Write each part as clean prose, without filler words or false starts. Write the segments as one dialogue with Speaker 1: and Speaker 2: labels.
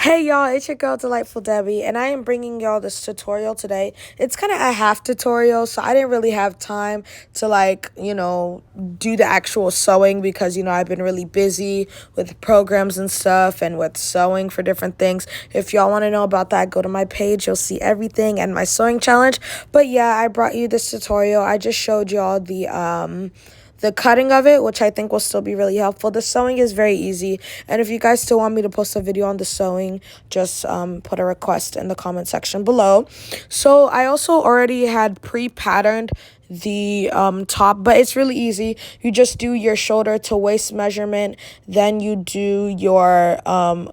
Speaker 1: Hey y'all, it's your girl Delightful Debbie, and I am bringing y'all this tutorial today. It's kind of a half tutorial, so I didn't really have time to do the actual sewing because I've been really busy with programs and stuff and with sewing for different things. If y'all want to know about that, go to my page. You'll see everything and my sewing challenge. But yeah, I brought you this tutorial. I just showed y'all the cutting of it, which I think will still be really helpful. The sewing is very easy, and if you guys still want me to post a video on the sewing, just put a request in the comment section below. So I also already had pre-patterned the top, but it's really easy. You just do your shoulder to waist measurement, then you do your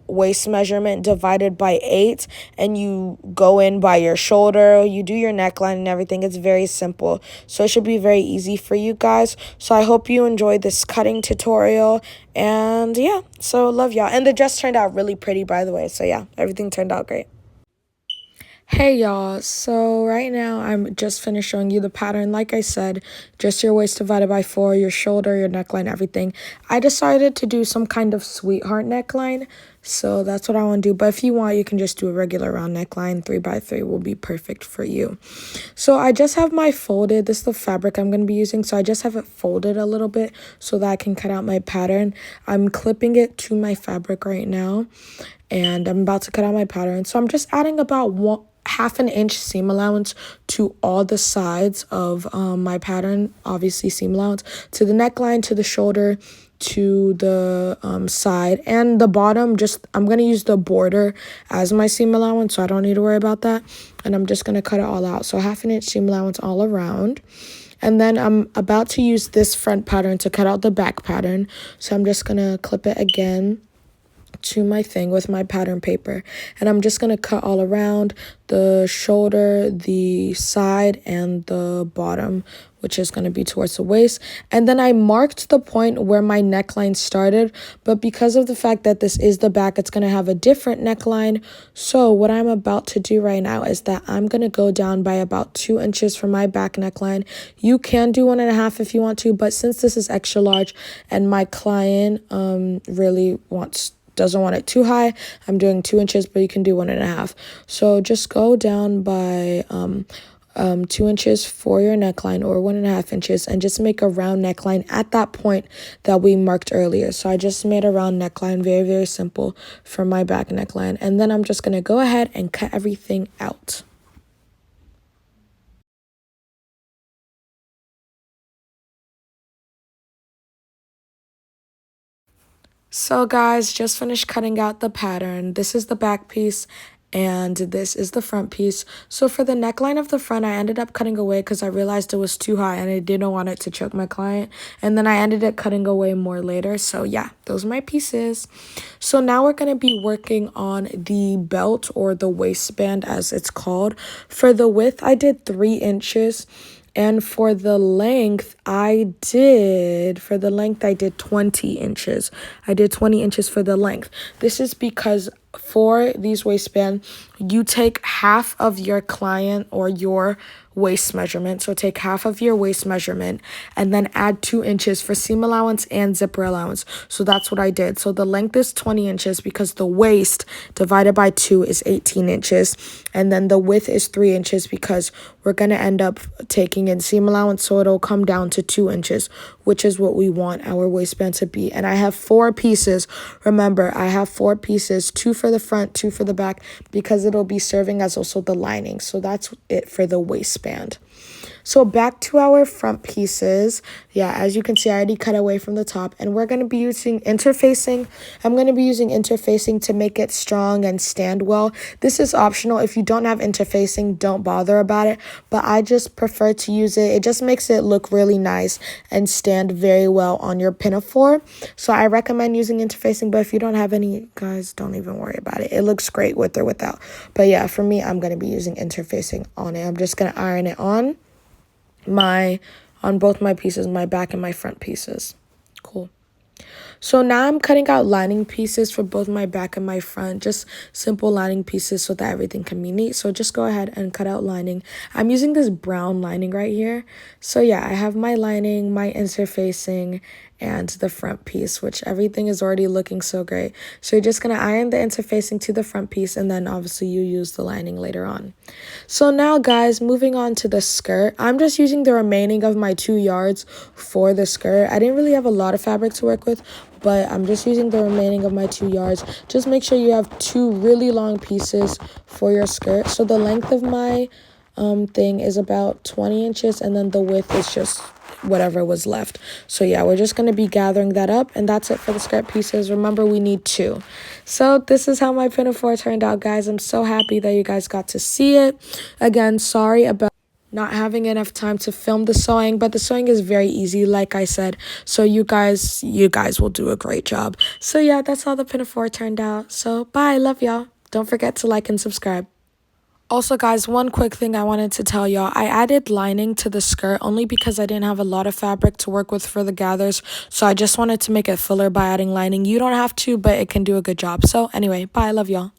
Speaker 1: waist measurement divided by 8, and you go in by your shoulder. You do your neckline and everything. It's very simple, so it should be very easy for you guys. So I hope you enjoyed this cutting tutorial, and yeah, so love y'all. And the dress turned out really pretty, by the way, so yeah, everything turned out great. Hey y'all, so right now I'm just finished showing you the pattern. Like I said, just your waist divided by 4, your shoulder, your neckline, everything. I decided to do some kind of sweetheart neckline, so that's what I want to do. But if you want, you can just do a regular round neckline. 3x3 will be perfect for you. So I just have my folded, this is the fabric I'm going to be using, so I just have it folded a little bit so that I can cut out my pattern. I'm clipping it to my fabric right now, and I'm about to cut out my pattern. So I'm just adding about half an inch seam allowance to all the sides of my pattern, obviously seam allowance, to the neckline, to the shoulder, to the side, and the bottom. Just I'm going to use the border as my seam allowance, so I don't need to worry about that. And I'm just going to cut it all out. So half an inch seam allowance all around. And then I'm about to use this front pattern to cut out the back pattern. So I'm just going to clip it again to my thing with my pattern paper, and I'm just going to cut all around the shoulder, the side, and the bottom, which is going to be towards the waist. And then I marked the point where my neckline started, but because of the fact that this is the back, it's going to have a different neckline. So what I'm about to do right now is that I'm going to go down by about 2 inches for my back neckline. You can do 1.5 if you want to, but since this is extra large and my client really doesn't want it too high, I'm doing 2 inches, but you can do 1.5. So just go down by 2 inches for your neckline, or 1.5 inches, and just make a round neckline at that point that we marked earlier. So I just made a round neckline, very, very simple for my back neckline. And then I'm just going to go ahead and cut everything out. So guys, just finished cutting out the pattern. This is the back piece and this is the front piece. So for the neckline of the front, I ended up cutting away because I realized it was too high and I didn't want it to choke my client. And then I ended up cutting away more later. So yeah, those are my pieces. So now we're going to be working on the belt, or the waistband as it's called. For the width, I did 3 inches. And for the length, I did 20 inches. I did 20 inches for the length. This is because for these waistband, you take half of your client or your waist measurement. So take half of your waist measurement and then add 2 inches for seam allowance and zipper allowance. So that's what I did. So the length is 20 inches because the waist divided by 2 is 18 inches. And then the width is 3 inches because we're going to end up taking in seam allowance. So it'll come down to 2 inches, which is what we want our waistband to be. And I have 4 pieces. Remember, I have 4 pieces, 2 for the front, 2 for the back, because it'll be serving as also the lining. So that's it for the waistband. So back to our front pieces. Yeah, as you can see, I already cut away from the top, and we're going to be using interfacing. I'm going to be using interfacing to make it strong and stand well. This is optional. If you don't have interfacing, don't bother about it, but I just prefer to use it. It just makes it look really nice and stand very well on your pinafore. So I recommend using interfacing, but if you don't have any, guys, don't even worry about it. It looks great with or without. But yeah, for me, I'm going to be using interfacing on it. I'm just going to iron it on both my pieces, my back and my front pieces. Cool. So now I'm cutting out lining pieces for both my back and my front, just simple lining pieces so that everything can be neat. So just go ahead and cut out lining. I'm using this brown lining right here. So yeah, I have my lining, my interfacing, and the front piece, which everything is already looking so great. So you're just going to iron the interfacing to the front piece, and then obviously you use the lining later on. So now guys, moving on to the skirt. I'm just using the remaining of my 2 yards for the skirt. I didn't really have a lot of fabric to work with, but I'm just using the remaining of my 2 yards. Just make sure you have 2 really long pieces for your skirt. So the length of my thing is about 20 inches, and then the width is just whatever was left. So yeah, we're just going to be gathering that up, and that's it for the skirt pieces. Remember, we need 2. So this is how my pinafore turned out, guys. I'm so happy that you guys got to see it. Again, sorry about not having enough time to film the sewing, but the sewing is very easy, like I said. So you guys will do a great job. So yeah, that's how the pinafore turned out. So bye, love y'all. Don't forget to like and subscribe. Also, guys, one quick thing I wanted to tell y'all. I added lining to the skirt only because I didn't have a lot of fabric to work with for the gathers. So I just wanted to make it fuller by adding lining. You don't have to, but it can do a good job. So anyway, bye. Love y'all.